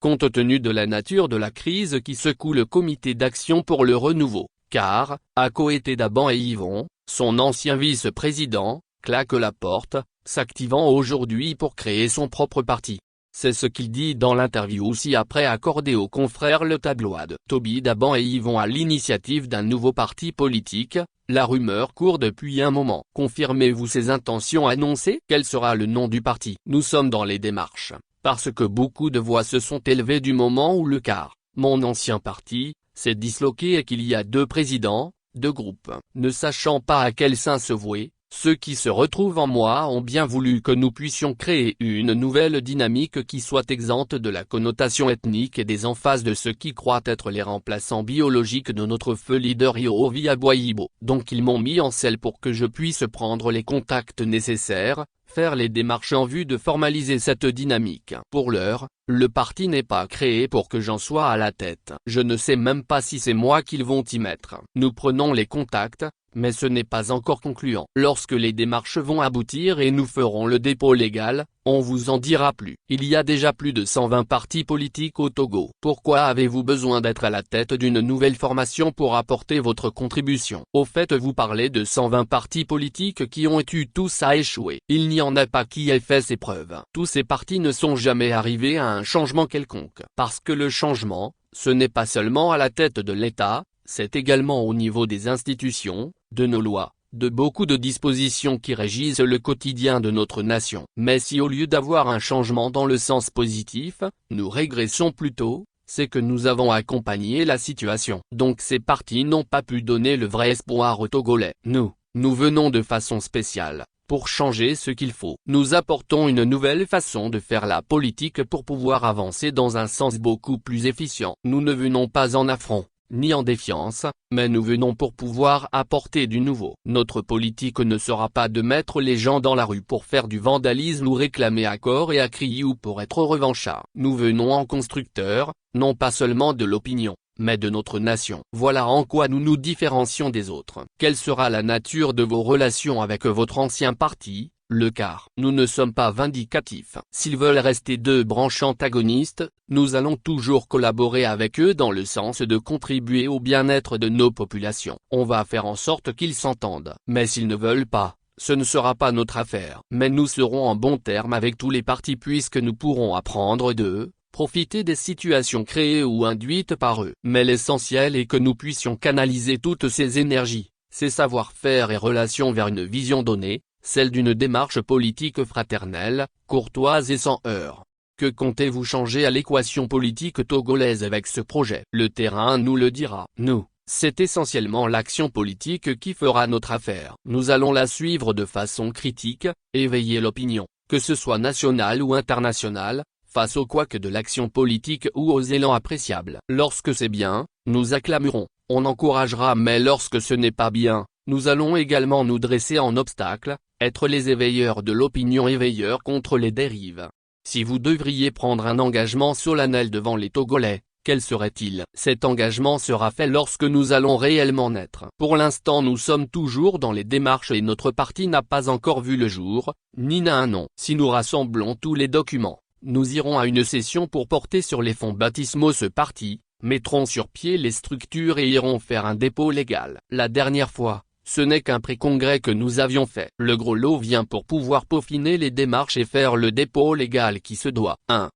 compte tenu de la nature de la crise qui secoue le comité d'action pour le renouveau, car, à côté d'Aban et Yvon, son ancien vice-président, claque la porte, s'activant aujourd'hui pour créer son propre parti. C'est ce qu'il dit dans l'interview ci-après accordée aux confrères Le Tabloïd. Toby Daban et Yvon à l'initiative d'un nouveau parti politique, la rumeur court depuis un moment. Confirmez-vous ces intentions annoncées? Quel sera le nom du parti? Nous sommes dans les démarches, parce que beaucoup de voix se sont élevées du moment où le CAR, mon ancien parti, s'est disloqué et qu'il y a 2 présidents, 2 groupes. Ne sachant pas à quel sein se vouer, ceux qui se retrouvent en moi ont bien voulu que nous puissions créer une nouvelle dynamique qui soit exempte de la connotation ethnique et des emphases de ceux qui croient être les remplaçants biologiques de notre feu leader Yovi Aboyibo. Donc ils m'ont mis en selle pour que je puisse prendre les contacts nécessaires, faire les démarches en vue de formaliser cette dynamique. Pour l'heure, le parti n'est pas créé pour que j'en sois à la tête. Je ne sais même pas si c'est moi qu'ils vont y mettre. Nous prenons les contacts, mais ce n'est pas encore concluant. Lorsque les démarches vont aboutir et nous ferons le dépôt légal, on vous en dira plus. Il y a déjà plus de 120 partis politiques au Togo. Pourquoi avez-vous besoin d'être à la tête d'une nouvelle formation pour apporter votre contribution? Au fait, vous parlez de 120 partis politiques qui ont eu tous à échouer. Il n'y en a pas qui aient fait ses preuves. Tous ces partis ne sont jamais arrivés à un changement quelconque. Parce que le changement, ce n'est pas seulement à la tête de l'État, c'est également au niveau des institutions, de nos lois, de beaucoup de dispositions qui régissent le quotidien de notre nation. Mais si au lieu d'avoir un changement dans le sens positif, nous régressons plutôt, c'est que nous avons accompagné la situation. Donc ces partis n'ont pas pu donner le vrai espoir aux Togolais. Nous venons de façon spéciale, pour changer ce qu'il faut. Nous apportons une nouvelle façon de faire la politique pour pouvoir avancer dans un sens beaucoup plus efficient. Nous ne venons pas en affront, ni en défiance, mais nous venons pour pouvoir apporter du nouveau. Notre politique ne sera pas de mettre les gens dans la rue pour faire du vandalisme ou réclamer à corps et à cri ou pour être revanchards. Nous venons en constructeurs, non pas seulement de l'opinion, mais de notre nation. Voilà en quoi nous nous différencions des autres. Quelle sera la nature de vos relations avec votre ancien parti, le CAR? Nous ne sommes pas vindicatifs. S'ils veulent rester 2 branches antagonistes, nous allons toujours collaborer avec eux dans le sens de contribuer au bien-être de nos populations. On va faire en sorte qu'ils s'entendent. Mais s'ils ne veulent pas, ce ne sera pas notre affaire. Mais nous serons en bons termes avec tous les partis puisque nous pourrons apprendre d'eux, profiter des situations créées ou induites par eux. Mais l'essentiel est que nous puissions canaliser toutes ces énergies, ces savoir-faire et relations vers une vision donnée, celle d'une démarche politique fraternelle, courtoise et sans heurts. Que comptez-vous changer à l'équation politique togolaise avec ce projet? Le terrain nous le dira. C'est essentiellement l'action politique qui fera notre affaire. Nous allons la suivre de façon critique, éveiller l'opinion, que ce soit nationale ou internationale, face au couac de l'action politique ou aux élans appréciables. Lorsque c'est bien, nous acclamerons, on encouragera, mais lorsque ce n'est pas bien, nous allons également nous dresser en obstacle, être les éveilleurs de l'opinion, éveilleurs contre les dérives. Si vous devriez prendre un engagement solennel devant les Togolais, quel serait-il? Cet engagement sera fait lorsque nous allons réellement naître. Pour l'instant nous sommes toujours dans les démarches et notre parti n'a pas encore vu le jour, ni n'a un nom. Si nous rassemblons tous les documents, nous irons à une session pour porter sur les fonds baptismaux ce parti, mettrons sur pied les structures et irons faire un dépôt légal. La dernière fois, ce n'est qu'un pré-congrès que nous avions fait. Le gros lot vient pour pouvoir peaufiner les démarches et faire le dépôt légal qui se doit. 1.